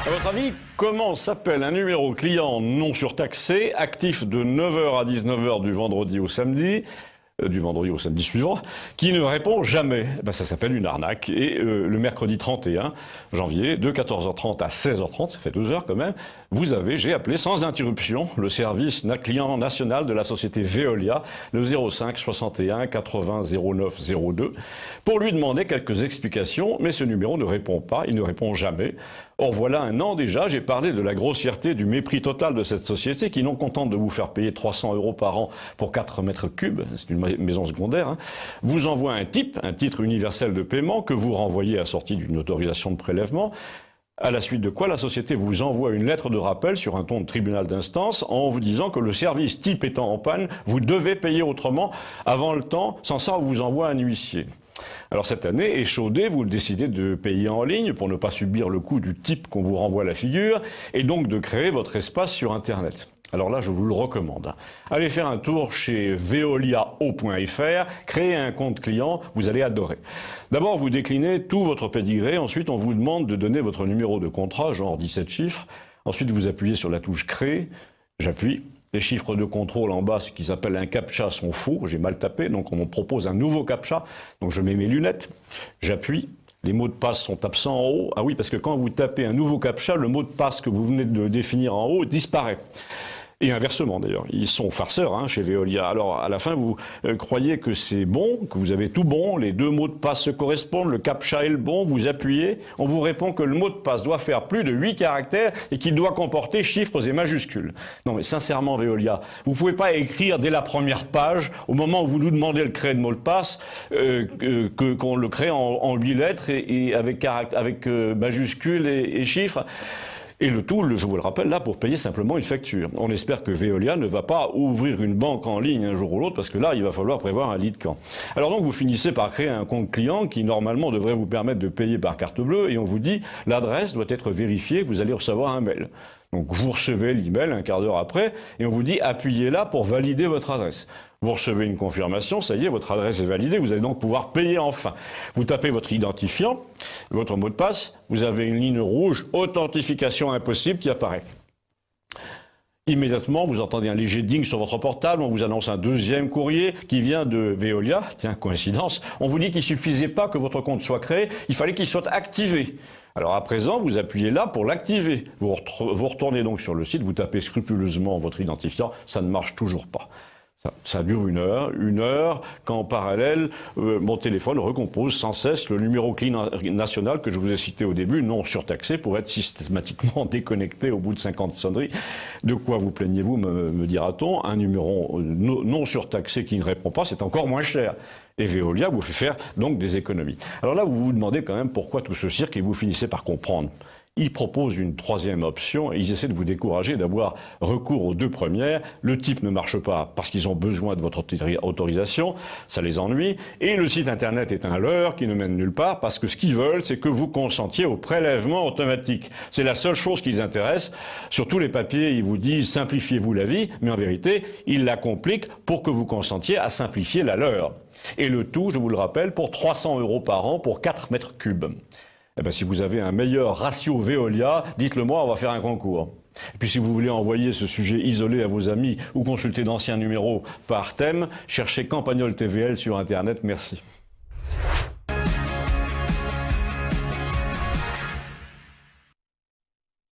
À votre avis, comment s'appelle un numéro client non surtaxé, actif de 9 h à 19 h du vendredi au samedi suivant, qui ne répond jamais? Ça s'appelle une arnaque. Et le mercredi 31 janvier, de 14 h 30 à 16 h 30, ça fait 2 heures quand même, j'ai appelé sans interruption le service client national de la société Veolia, le 05 61 80 09 02, pour lui demander quelques explications, mais ce numéro ne répond pas, il ne répond jamais. Or voilà un an déjà, j'ai parlé de la grossièreté, du mépris total de cette société qui, non contente de vous faire payer 300 € par an pour 4 mètres cubes, c'est une maison secondaire, vous envoie un titre universel de paiement que vous renvoyez assorti d'une autorisation de prélèvement, à la suite de quoi la société vous envoie une lettre de rappel sur un ton de tribunal d'instance en vous disant que le service type étant en panne, vous devez payer autrement avant le temps, sans ça on vous envoie un huissier. Alors cette année, échaudé, vous décidez de payer en ligne pour ne pas subir le coût du type qu'on vous renvoie à la figure et donc de créer votre espace sur Internet. Alors là, je vous le recommande. Allez faire un tour chez veoliao.fr, créez un compte client, vous allez adorer. D'abord, vous déclinez tout votre pédigré, ensuite on vous demande de donner votre numéro de contrat, genre 17 chiffres. Ensuite, vous appuyez sur la touche Créer, j'appuie. Les chiffres de contrôle en bas, ce qui s'appelle un CAPTCHA, sont faux, j'ai mal tapé, donc on me propose un nouveau CAPTCHA. Donc je mets mes lunettes, j'appuie, les mots de passe sont absents en haut. Ah oui, parce que quand vous tapez un nouveau CAPTCHA, le mot de passe que vous venez de définir en haut disparaît. Et inversement d'ailleurs, ils sont farceurs chez Veolia. Alors à la fin, vous croyez que c'est bon, que vous avez tout bon, les deux mots de passe se correspondent, le CAPTCHA est le bon, vous appuyez, on vous répond que le mot de passe doit faire plus de 8 caractères et qu'il doit comporter chiffres et majuscules. Non mais sincèrement Veolia, vous pouvez pas écrire dès la première page, au moment où vous nous demandez le créer de mot de passe, qu'on le crée en 8 lettres et avec majuscules et chiffres. Et le tout, je vous le rappelle, là, pour payer simplement une facture. On espère que Veolia ne va pas ouvrir une banque en ligne un jour ou l'autre, parce que là, il va falloir prévoir un lit de camp. Alors donc, vous finissez par créer un compte client qui, normalement, devrait vous permettre de payer par carte bleue, et on vous dit, l'adresse doit être vérifiée, vous allez recevoir un mail. Donc vous recevez l'email un quart d'heure après, et on vous dit, appuyez là pour valider votre adresse. Vous recevez une confirmation, ça y est, votre adresse est validée, vous allez donc pouvoir payer enfin. Vous tapez votre identifiant, votre mot de passe, vous avez une ligne rouge, authentification impossible qui apparaît. Immédiatement, vous entendez un léger ding sur votre portable, on vous annonce un deuxième courrier qui vient de Veolia, tiens, coïncidence, on vous dit qu'il suffisait pas que votre compte soit créé, il fallait qu'il soit activé. Alors à présent, vous appuyez là pour l'activer. Vous retournez donc sur le site, vous tapez scrupuleusement votre identifiant, ça ne marche toujours pas. Ça dure une heure, quand en parallèle, mon téléphone recompose sans cesse le numéro client national que je vous ai cité au début, non surtaxé, pour être systématiquement déconnecté au bout de 50 sonneries. De quoi vous plaignez-vous, me dira-t-on? Un numéro non surtaxé qui ne répond pas, c'est encore moins cher. Et Veolia vous fait faire donc des économies. Alors là, vous vous demandez quand même pourquoi tout ce cirque et vous finissez par comprendre. Ils proposent une troisième option et ils essaient de vous décourager d'avoir recours aux deux premières. Le type ne marche pas parce qu'ils ont besoin de votre autorisation, ça les ennuie. Et le site internet est un leurre qui ne mène nulle part parce que ce qu'ils veulent, c'est que vous consentiez au prélèvement automatique. C'est la seule chose qui les intéresse. Sur tous les papiers, ils vous disent simplifiez-vous la vie, mais en vérité, ils la compliquent pour que vous consentiez à simplifier la leur. Et le tout, je vous le rappelle, pour 300 € par an pour 4 mètres cubes. Si vous avez un meilleur ratio Veolia, dites-le moi, on va faire un concours. Et puis si vous voulez envoyer ce sujet isolé à vos amis ou consulter d'anciens numéros par thème, cherchez Campagnol TVL sur Internet. Merci.